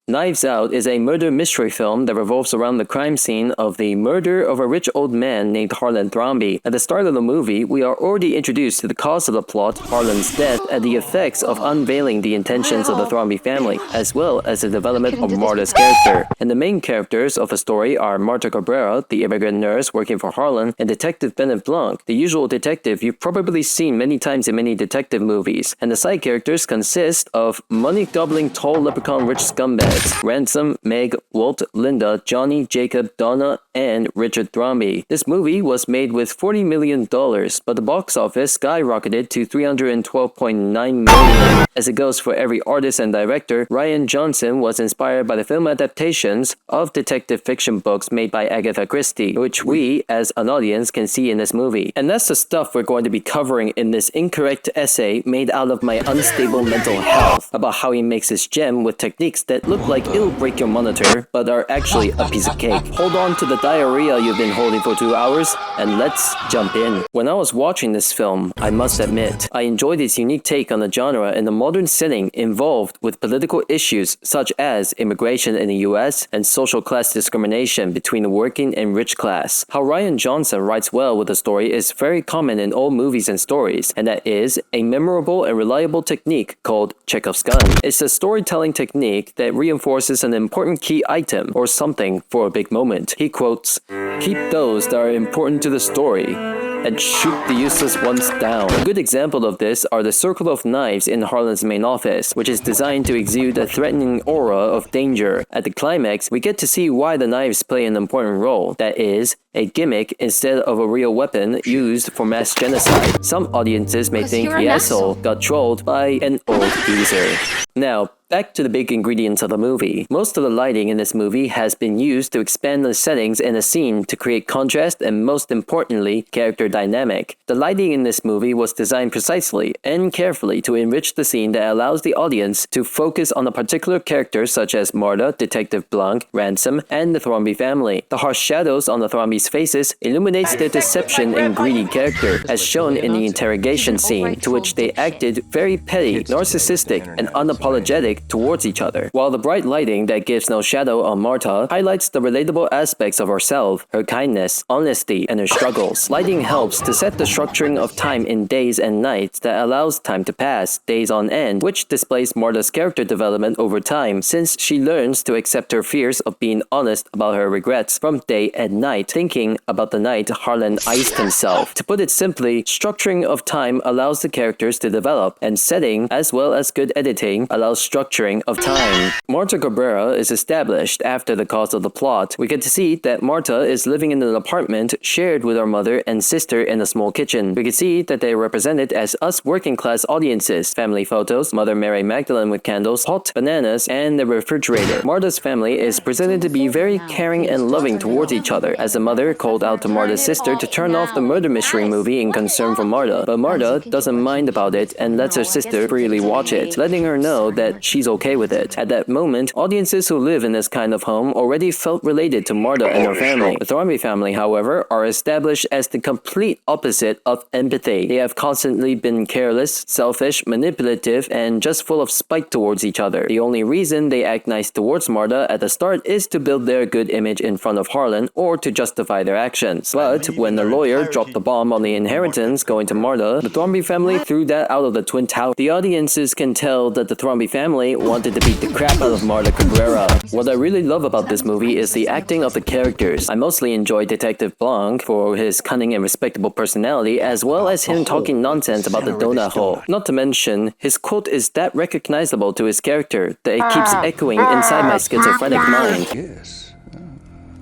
Knives Out is a murder mystery film that revolves around the crime scene of the murder of a rich old man named Harlan Thrombey. At the start of the movie, we are already introduced to the cause of the plot, Harlan's death, and the effects of unveiling the intentions of the Thrombey family, as well as the development of Marta's character. And the main characters of the story are Marta Cabrera, the immigrant nurse working for Harlan, and Detective Bennett Blanc, the usual detective you've probably seen many times in many detective movies. And the side characters consist of money-gobbling tall leprechaun rich scumbags Ransom, Meg, Walt, Linda, Johnny, Jacob, Donna, and Richard Thrombey. This movie was made with $40 million, but the box office skyrocketed to $312.9 million. As it goes for every artist and director, Rian Johnson was inspired by the film adaptations of detective fiction books made by Agatha Christie, which we, as an audience, can see in this movie. And that's the stuff we're going to be covering in this incorrect essay made out of my unstable mental health, about how he makes his gem with techniques that look like it'll break your monitor, but are actually a piece of cake. Hold on to the diarrhea you've been holding for 2 hours, and let's jump in. When I was watching this film, I must admit, I enjoyed its unique take on the genre in a modern setting involved with political issues such as immigration in the US and social class discrimination between the working and rich class. How Rian Johnson writes well with a story is very common in all movies and stories, and that is a memorable and reliable technique called Chekhov's gun. It's a storytelling technique that reinforces an important key item or something for a big moment. He quotes, "Keep those that are important to the story and shoot the useless ones down." A good example of this are the circle of knives in Harlan's main office, which is designed to exude a threatening aura of danger. At the climax, we get to see why the knives play an important role, that is, a gimmick instead of a real weapon used for mass genocide. Some audiences may think the asshole got trolled by an old geezer. Now, back to the big ingredients of the movie. Most of the lighting in this movie has been used to expand the settings in a scene to create contrast and, most importantly, character dynamic. The lighting in this movie was designed precisely and carefully to enrich the scene that allows the audience to focus on a particular character such as Marta, Detective Blanc, Ransom, and the Thrombey family. The harsh shadows on the Thrombey's faces illuminates their deception and greedy character, as shown in the interrogation scene, to which they acted very petty, narcissistic, and unapologetic towards each other, while the bright lighting that gives no shadow on Marta highlights the relatable aspects of herself, her kindness, honesty, and her struggles. Lighting helps to set the structuring of time in days and nights that allows time to pass, days on end, which displays Marta's character development over time, since she learns to accept her fears of being honest about her regrets from day and night, thinking about the night Harlan iced himself. To put it simply, structuring of time allows the characters to develop, and setting, as well as good editing, allows structuring of time. Marta Cabrera is established after the cause of the plot. We get to see that Marta is living in an apartment shared with her mother and sister in a small kitchen. We can see that they are represented as us working class audiences. Family photos, Mother Mary Magdalene with candles, hot bananas, and the refrigerator. Marta's family is presented to be very caring and loving towards each other, as the mother called out to Marta's sister to turn off the murder mystery movie in concern for Marta. But Marta doesn't mind about it and lets her sister freely watch it, letting her know that she's okay with it. At that moment, audiences who live in this kind of home already felt related to Marta and her family. The Thrombey family, however, are established as the complete opposite of empathy. They have constantly been careless, selfish, manipulative, and just full of spite towards each other. The only reason they act nice towards Marta at the start is to build their good image in front of Harlan or to justify their actions. But when the lawyer dropped the bomb on the inheritance going to Marta, the Thrombey family threw that out of the Twin Towers. The audiences can tell that the Thrombey family wanted to beat the crap out of Marta Cabrera. What I really love about this movie is the acting of the characters. I mostly enjoy Detective Blanc for his cunning and respectable personality, as well as him talking nonsense about the donut hole. Not to mention, his quote is that recognizable to his character that it keeps echoing inside my schizophrenic mind. Yes,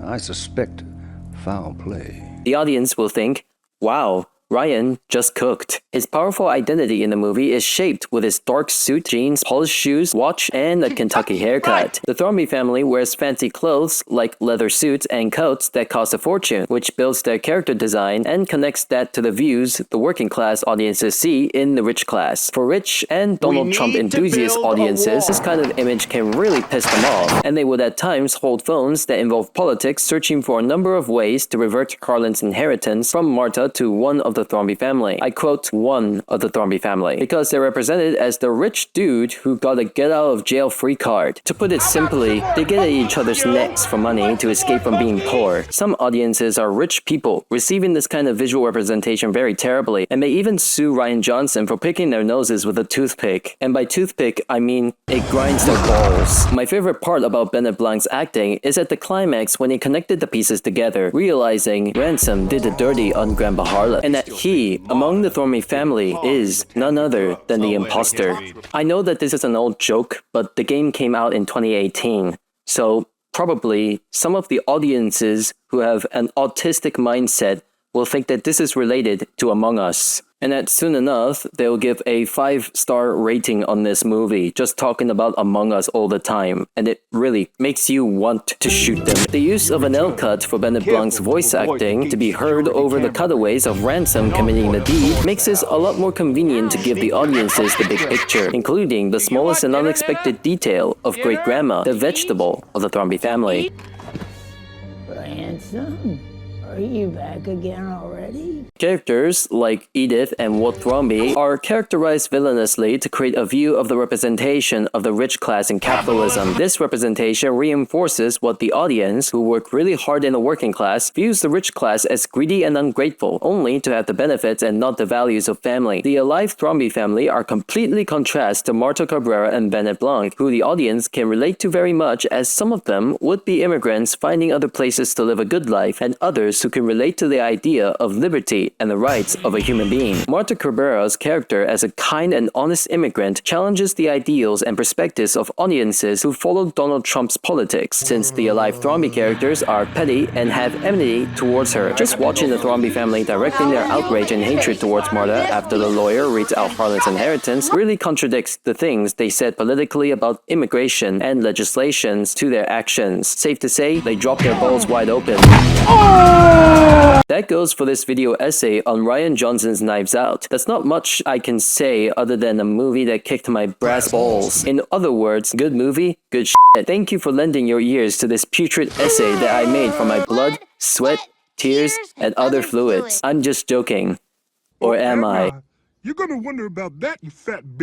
I suspect foul play. The audience will think, wow, Rian just cooked. His powerful identity in the movie is shaped with his dark suit, jeans, polished shoes, watch, and a Kentucky haircut. The Thrombey family wears fancy clothes like leather suits and coats that cost a fortune, which builds their character design and connects that to the views the working class audiences see in the rich class. For rich and Donald Trump enthusiast audiences, this kind of image can really piss them off, and they would at times hold phones that involve politics, searching for a number of ways to revert Harlan's inheritance from Marta to one of the the Thrombey family. I quote one of the Thrombey family, because they're represented as the rich dude who got a get-out-of-jail-free card. To put it simply, they get at each other's necks for money to escape from being poor. Some audiences are rich people, receiving this kind of visual representation very terribly, and may even sue Rian Johnson for picking their noses with a toothpick. And by toothpick, I mean it grinds their balls. My favorite part about Bennett Blanc's acting is at the climax when he connected the pieces together, realizing Ransom did the dirty on Grandpa Harlan, and that he, among the Thrombey family, is none other than the imposter. I know that this is an old joke, but the game came out in 2018, so probably some of the audiences who have an autistic mindset will think that this is related to Among Us. And that soon enough, they'll give a 5-star rating on this movie, just talking about Among Us all the time. And it really makes you want to shoot them. The use of an L-cut for Bennett Blanc's voice acting to be heard over the cutaways of Ransom committing the deed makes this a lot more convenient to give the audiences the big picture, including the smallest and unexpected detail of Great Grandma, the vegetable of the Thrombey family. Ransom? Are you back again already? Characters like Edith and Walt Thrombey are characterized villainously to create a view of the representation of the rich class in capitalism. This representation reinforces what the audience, who work really hard in the working class, views the rich class as greedy and ungrateful, only to have the benefits and not the values of family. The alive Thrombey family are completely contrast to Marta Cabrera and Bennett Blanc, who the audience can relate to very much, as some of them would be immigrants finding other places to live a good life, and others who can relate to the idea of liberty and the rights of a human being. Marta Cabrera's character as a kind and honest immigrant challenges the ideals and perspectives of audiences who follow Donald Trump's politics, since the alive Thrombey characters are petty and have enmity towards her. Just watching the Thrombey family directing their outrage and hatred towards Marta after the lawyer reads out Harlan's inheritance really contradicts the things they said politically about immigration and legislations to their actions. Safe to say, they dropped their balls wide open. That goes for this video essay on Rian Johnson's Knives Out. That's not much I can say other than a movie that kicked my brass balls. In other words, good movie, good shit. Thank you for lending your ears to this putrid essay that I made from my blood, sweat, tears, and other fluids. I'm just joking. Or am I? You're gonna wonder about that, you fat bitch.